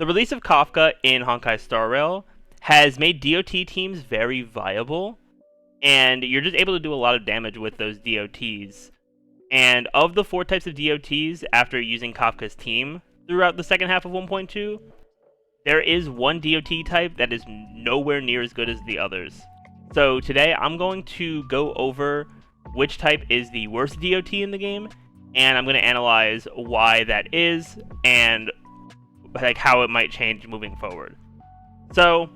The release of Kafka in Honkai Star Rail has made DoT teams very viable, and you're just able to do a lot of damage with those DoTs. And of the 4 types of DoTs, after using Kafka's team throughout the second half of 1.2, there is one DoT type that is nowhere near as good as the others. So today I'm going to go over which type is the worst DoT in the game, and I'm going to analyze why that is, and like how it might change moving forward. So,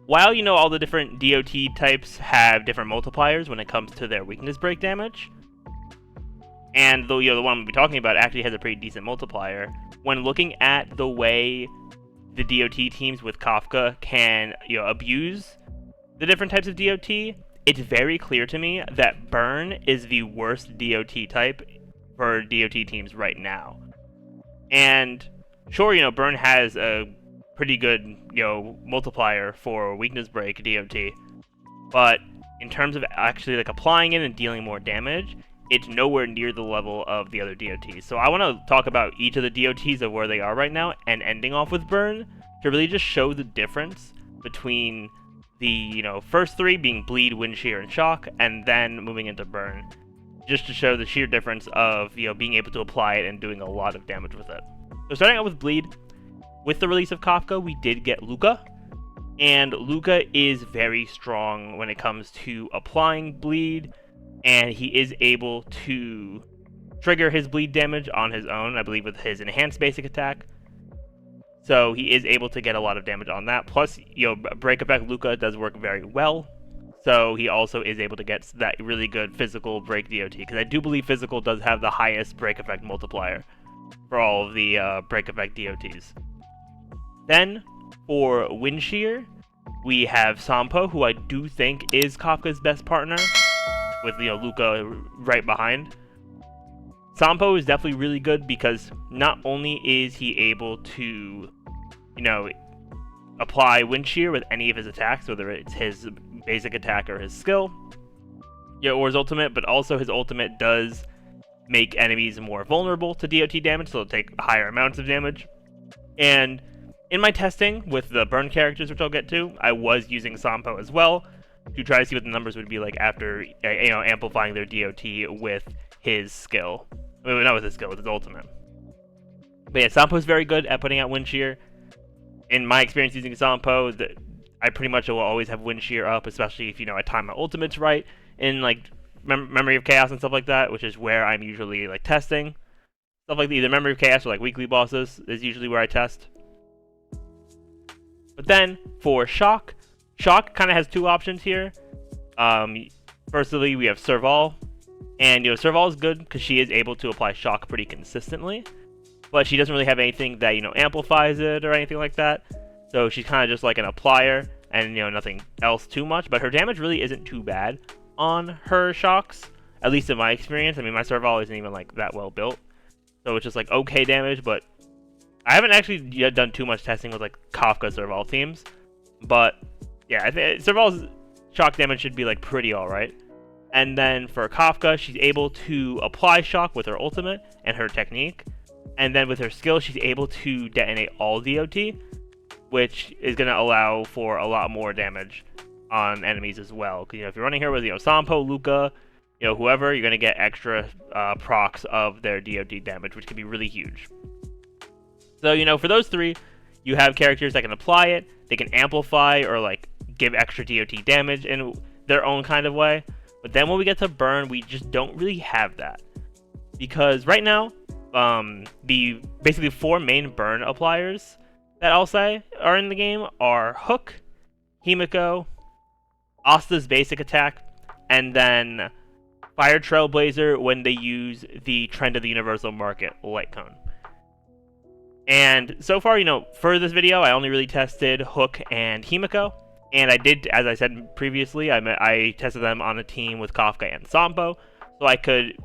while all the different DoT types have different multipliers when it comes to their weakness break damage, and though the one we'll be talking about actually has a pretty decent multiplier, when looking at the way the DoT teams with Kafka can abuse the different types of DoT, it's very clear to me that Burn is the worst DoT type for DoT teams right now. And sure, Burn has a pretty good, multiplier for weakness break DoT, but in terms of actually applying it and dealing more damage, it's nowhere near the level of the other DoTs. So I want to talk about each of the DoTs of where they are right now, and ending off with Burn to really just show the difference between the first 3 being Bleed, Wind Shear, and Shock, and then moving into Burn, just to show the sheer difference of being able to apply it and doing a lot of damage with it. So starting out with Bleed, with the release of Kafka, we did get Luka, and Luka is very strong when it comes to applying Bleed, and he is able to trigger his Bleed damage on his own, I believe with his enhanced basic attack. So he is able to get a lot of damage on that. Plus, Break Effect Luka does work very well, so he also is able to get that really good physical break DoT, because I do believe physical does have the highest break effect multiplier for all of the break effect DoTs. Then, for Wind Shear, we have Sampo, who I do think is Kafka's best partner, with Luka right behind. Sampo is definitely really good because not only is he able to, apply Wind Shear with any of his attacks, whether it's his basic attack or his skill, or his ultimate, but also his ultimate does make enemies more vulnerable to DoT damage, so they'll take higher amounts of damage. And in my testing with the Burn characters, which I'll get to, I was using Sampo as well to try to see what the numbers would be like after amplifying their DoT with his skill. I mean, not with his skill, with his ultimate. But yeah, Sampo is very good at putting out Wind Shear. In my experience using Sampo, I pretty much will always have Wind Shear up, especially if I time my ultimates right in Memory of Chaos and stuff like that, which is where I'm usually testing stuff like either Memory of Chaos or weekly bosses is usually where I test. But then for Shock kind of has 2 options here. Firstly, we have Serval, and Serval is good because she is able to apply Shock pretty consistently, but she doesn't really have anything that amplifies it or anything like that. So she's kind of just like an applier, and nothing else too much. But her damage really isn't too bad on her Shocks, at least in my experience. I mean, my Serval isn't even that well built, so it's just okay damage. But I haven't actually yet done too much testing with Kafka Serval themes, but yeah, I think Serval's Shock damage should be pretty alright. And then for Kafka, she's able to apply Shock with her ultimate and her technique, and then with her skill, she's able to detonate all DoT, which is going to allow for a lot more damage on enemies as well. Because if you're running here with Sampo, Luka, whoever, you're going to get extra procs of their DoT damage, which can be really huge. So for those 3, you have characters that can apply it, they can amplify or give extra DoT damage in their own kind of way. But then when we get to Burn, we just don't really have that, because right now the basically 4 main Burn appliers that I'll say are in the game are Hook, Himeko, Asta's basic attack, and then Fire Trailblazer when they use the Trend of the Universal Market Light Cone. And so far, for this video, I only really tested Hook and Himeko. And I did, as I said previously, I tested them on a team with Kafka and Sampo, so I could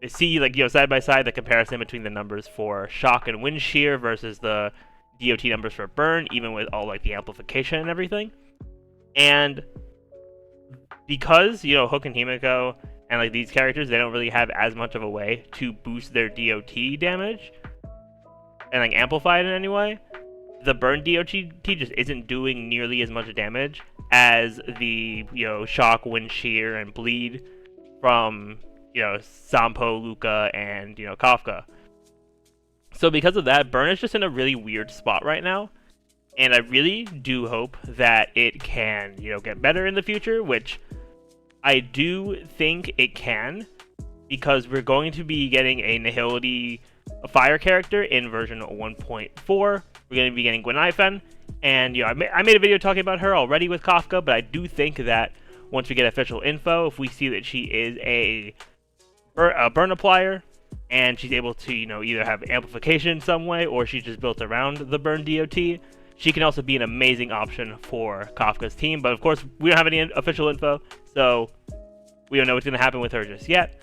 see, side by side, the comparison between the numbers for Shock and Wind Shear versus the DoT numbers for Burn, even with all the amplification and everything. And because Hook and Himeko and these characters, they don't really have as much of a way to boost their DoT damage and amplify it in any way. the burn DoT just isn't doing nearly as much damage as the, shock, wind shear, and bleed from, Sampo, Luka, and, Kafka. So because of that, burn is just in a really weird spot right now. And I really do hope that it can, get better in the future, which I do think it can, because we're going to be getting a Nihility fire character in version 1.4. We're going to be getting Guinaifen, and I made a video talking about her already with Kafka, but I do think that once we get official info, if we see that she is a burn applier, and she's able to, either have amplification in some way, or she's just built around the burn DoT, she can also be an amazing option for Kafka's team. But of course, we don't have any official info, so we don't know what's going to happen with her just yet.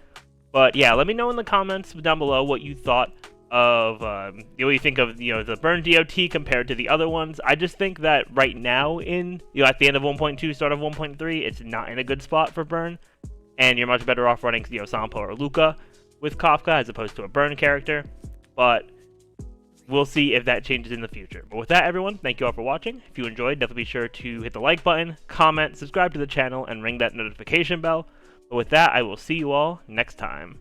But yeah, let me know in the comments down below what you thought of, what you think of, the burn DoT compared to the other ones. I just think that right now at the end of 1.2, start of 1.3, it's not in a good spot for burn. And you're much better off running, Sampo or Luka with Kafka as opposed to a burn character. But we'll see if that changes in the future. But with that, everyone, thank you all for watching. If you enjoyed, definitely be sure to hit the like button, comment, subscribe to the channel, and ring that notification bell. But with that, I will see you all next time.